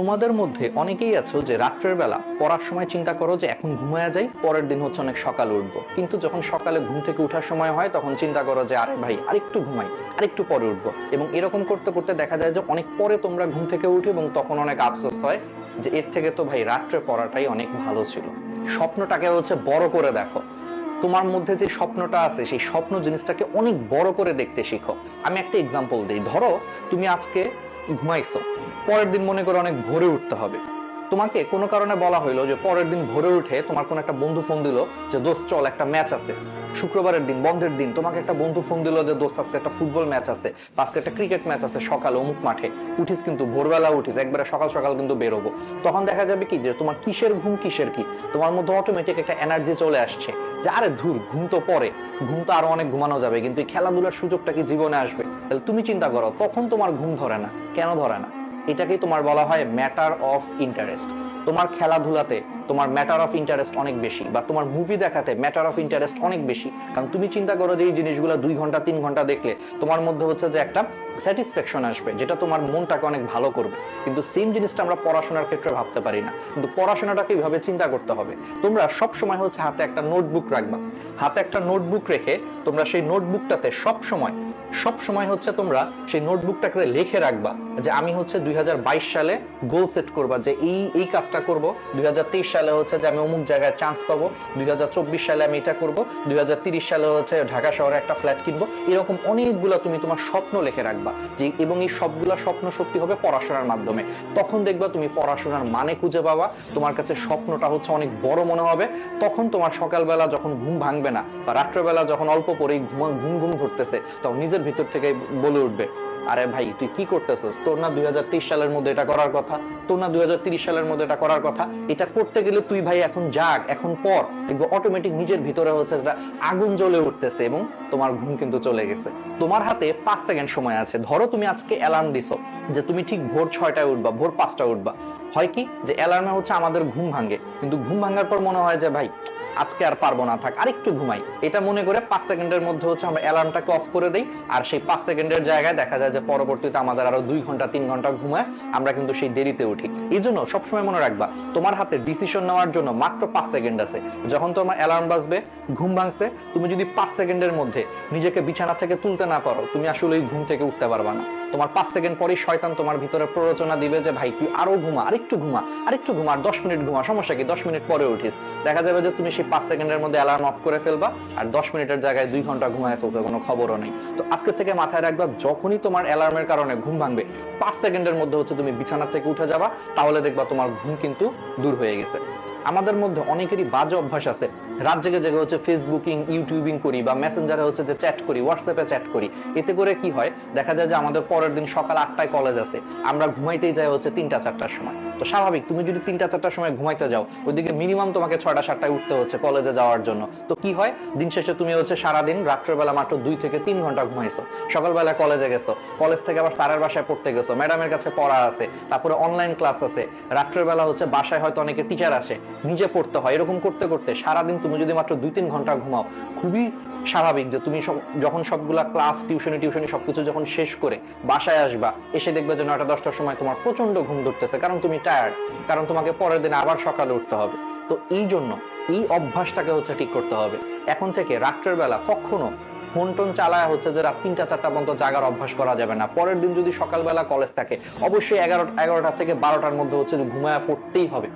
তোমাদের মধ্যে অনেকেই আছো যে রাত্রের বেলা পড়ার সময় চিন্তা করো যে এখন ঘুমায়া যাই, পরের দিন হচ্ছে অনেক সকালে উঠবো, কিন্তু যখন সকালে ঘুম থেকে ওঠার সময় হয় তখন চিন্তা করো যে আরে ভাই আরেকটু ঘুমাই, আরেকটু পরে উঠবো। এবং এরকম করতে করতে দেখা যায় যে অনেক পরে তোমরা ঘুম থেকে উঠে এবং তখন অনেক আফসোস হয় যে এর থেকে তো ভাই রাত্রে পড়াটাই অনেক ভালো ছিল। স্বপ্নটাকে হচ্ছে বড় করে দেখো। তোমার মধ্যে যে স্বপ্নটা আছে সেই স্বপ্ন জিনিসটাকে অনেক বড় করে দেখতে শিখো। আমি একটা এক্সাম্পল দিই। ধরো তুমি আজকে ঘুমাইছো, পরের দিন মনে করে অনেক ভোরে উঠতে হবে। তোমাকে কোনো কারণে বলা হইলো যে পরের দিন ভোরে উঠে তোমার কোন একটা বন্ধু ফোন দিল যে দোস্ত চল একটা ম্যাচ আছে। শুক্রবারের দিন, বন্ধের দিন, তোমাকে একটা বন্ধু ফোন দিল যে দোস্ত আজকে একটা ফুটবল ম্যাচ আছে, আজকে একটা ক্রিকেট ম্যাচ আছে সকালে অমুক মাঠে। উঠিস কিন্তু ভোরবেলা, উঠিস একবারে সকাল সকাল কিন্তু বেরোবো। তখন দেখা যাবে কি যে তোমার কিসের ঘুম কিসের কি, তোমার মধ্যে অটোমেটিক একটা এনার্জি চলে আসছে যে আরে ধুর, ঘুম তো পরে, ঘুম তো আরো অনেক ঘুমানো যাবে, কিন্তু এই খেলাধুলার সুযোগটা কি জীবনে আসবে? তাহলে তুমি চিন্তা করো, তখন তোমার ঘুম ধরে না। কেন ধরে না? এটাকেই তোমার বলা হয় ম্যাটার অফ ইন্টারেস্ট। তোমার খেলাধুলাতে তোমার ম্যাটার অফ ইন্টারেস্ট অনেক বেশি, বা তোমার মুভি দেখাতে ম্যাটার অফ ইন্টারেস্ট অনেক বেশি। কারণ তুমি চিন্তা করো যে এই জিনিসগুলো 2 ঘন্টা 3 ঘন্টা দেখলে তোমার মধ্যে হচ্ছে যে একটা স্যাটিসফ্যাকশন আসবে, যেটা তোমার মনটাকে অনেক ভালো করবে। কিন্তু সেম জিনিসটা আমরা পড়াশোনার ক্ষেত্রে ভাবতে পারি না। কিন্তু পড়াশোনাটাকে এইভাবে চিন্তা করতে হবে। তোমরা সব সময় হচ্ছে হাতে একটা নোটবুক রাখবা। হাতে একটা নোটবুক রেখে তোমরা সেই নোটবুকটাতে সব সময় হচ্ছে তোমরা সেই নোটবুকটাকে লিখে রাখবা যে আমি হচ্ছে 2022 সালে গোল সেট করবা যে এই কাজটা করব, 2023 সালে হচ্ছে যে আমি অমুক জায়গায় চান্স পাবো, 2024 সালে আমি এটা করব, 2030 সালে হচ্ছে ঢাকা শহরে একটা ফ্ল্যাট কিনবো। এরকম অনেকগুলো তুমি তোমার স্বপ্ন লিখে রাখবা যে, এবং এই সবগুলা স্বপ্ন সত্যি হবে পড়াশোনার মাধ্যমে। তখন দেখবা তুমি পড়াশোনার মানে খুঁজে পাবা, তোমার কাছে স্বপ্নটা হচ্ছে অনেক বড় মনে হবে। তখন তোমার সকালবেলা যখন ঘুম ভাঙবে না, বা রাত্রেবেলা যখন অল্প পরেই ঘুম ঘুম ধরতেছে, তখন নিজের ভিতর থেকে বলে উঠবে আরে ভাই তুই কি করতেছিস, তোর না 2023 সালের মধ্যে এটা করার কথা, তোর না 2030 সালের মধ্যে এটা করার কথা। এটা করতে গেলে তুই ভাই এখন জাগ, এখন পর। দেখবো অটোমেটিক নিজের ভিতরে হচ্ছে এটা আগুন জ্বলে উঠতেছে এবং তোমার ঘুম কিন্তু চলে গেছে। তোমার হাতে 5 সেকেন্ড সময় আছে। ধরো তুমি আজকে অ্যালার্ম দিছো যে তুমি ঠিক ভোর 6টায় উঠবা, ভোর 5টায় উঠবা। হয় কি যে অ্যালার্মে হচ্ছে আমাদের ঘুম ভাঙে, কিন্তু ঘুম ভাঙার পর মনে হয় যে ভাই আজকে আর পারবো না, থাক আরেকটু ঘুমাই। এটা মনে করে 5 সেকেন্ডের মধ্যে হচ্ছে আমরা অ্যালার্মটাকে অফ করে দেই। আর সেই 5 সেকেন্ডের জায়গায় দেখা যায় যে পরবর্তীতে আমাদের আরো 2 ঘন্টা 3 ঘন্টা ঘুমায় আমরা কিন্তু সেই দেরিতে উঠি। এই জন্য সবসময় মনে রাখবা তোমার হাতে ডিসিশন নেওয়ার জন্য মাত্র 5 সেকেন্ড আছে। যখন তোমার অ্যালার্ম বাজবে, ঘুম ভাঙছে, তুমি যদি 5 সেকেন্ডের মধ্যে নিজেকে বিছানা থেকে তুলতে না পারো, তুমি আসলে এই ঘুম থেকে উঠতে পারবা না। তোমার 5 সেকেন্ড পরেই শয়তান তোমার ভিতরে প্ররোচনা দিবে যে ভাই তুই আরো ঘুমা, আরেকটু ঘুমা, আরেকটু ঘুমা, আর 10 মিনিট ঘুমা, সমস্যা কি, 10 মিনিট পরে উঠিস। দেখা যাবে যে তুমি সেই 5 সেকেন্ডের মধ্যে অ্যালার্ম অফ করে ফেলবা, আর 10 মিনিটের জায়গায় 2 ঘন্টা ঘুমায় ফেলছো, কোনো খবরও নেই। তো আজকে থেকে মাথায় রাখবা, যখনই তোমার অ্যালার্মের কারণে ঘুম ভাঙবে, 5 সেকেন্ডের মধ্যে হচ্ছে তুমি বিছানা থেকে উঠে যাবা, তাহলে দেখবা তোমার ঘুম কিন্তু দূর হয়ে গেছে। আমাদের মধ্যে অনেকেরই বাজে অভ্যাস আছে, রাত জেগে জেগে হচ্ছে ফেসবুকিং, ইউটিউবিং করি, বা মেসেঞ্জারে হচ্ছে যে চ্যাট করি, হোয়াটসঅ্যাপে চ্যাট করি। এতে করে কি হয়, দেখা যায় যে আমাদের পরের দিন সকাল 8টায় কলেজ আছে, আমরা ঘুমাইতেই যাই হচ্ছে 3টা 4টার সময়। তো স্বাভাবিক, তুমি যদি 3টা 4টার সময় ঘুমাইতে যাও, ওইদিকে মিনিমাম তোমাকে 6টা 7টায় উঠতে হচ্ছে কলেজে যাওয়ার জন্য। তো কি হয়, দিন শেষে তুমি হচ্ছে সারাদিন রাত্রেবেলা মাত্র 2 থেকে 3 ঘন্টা ঘুমাইছো। সকালবেলা কলেজে গেছো, কলেজ থেকে আবার স্যারের বাসায় পড়তে গেছো, ম্যাডামের কাছে পড়া আছে, তারপরে অনলাইন ক্লাস আছে, রাত্রেবেলা হচ্ছে বাসায় হয়তো অনেকে টিচার আসে, নিজে পড়তে হয়। এরকম করতে করতে সারাদিন তুমি যদি মাত্র 2-3 ঘন্টা ঘুমাও, খুবই স্বাভাবিক যে তুমি যখন সবগুলা ক্লাস, টিউশনি সবকিছু যখন শেষ করে বাসায় আসবা, এসে দেখবে যে 9টা 10টার সময় তোমার প্রচন্ড ঘুম ধরতেছে, কারণ তুমি টায়ার্ড, কারণ তোমাকে পরের দিন আবার সকালে উঠতে হবে। তো এই জন্য এই অভ্যাসটাকে হচ্ছে ঠিক করতে হবে। এখন থেকে রাত্রের বেলা কখনো ফোন টোন চালায় হচ্ছে যে রাত 3টা 4টা পর্যন্ত জাগার অভ্যাস করা যাবে না। পরের দিন যদি সকালবেলা কলেজ থাকে, অবশ্যই 11টা থেকে 12টার মধ্যে হচ্ছে ঘুমায়া পড়তেই হবে।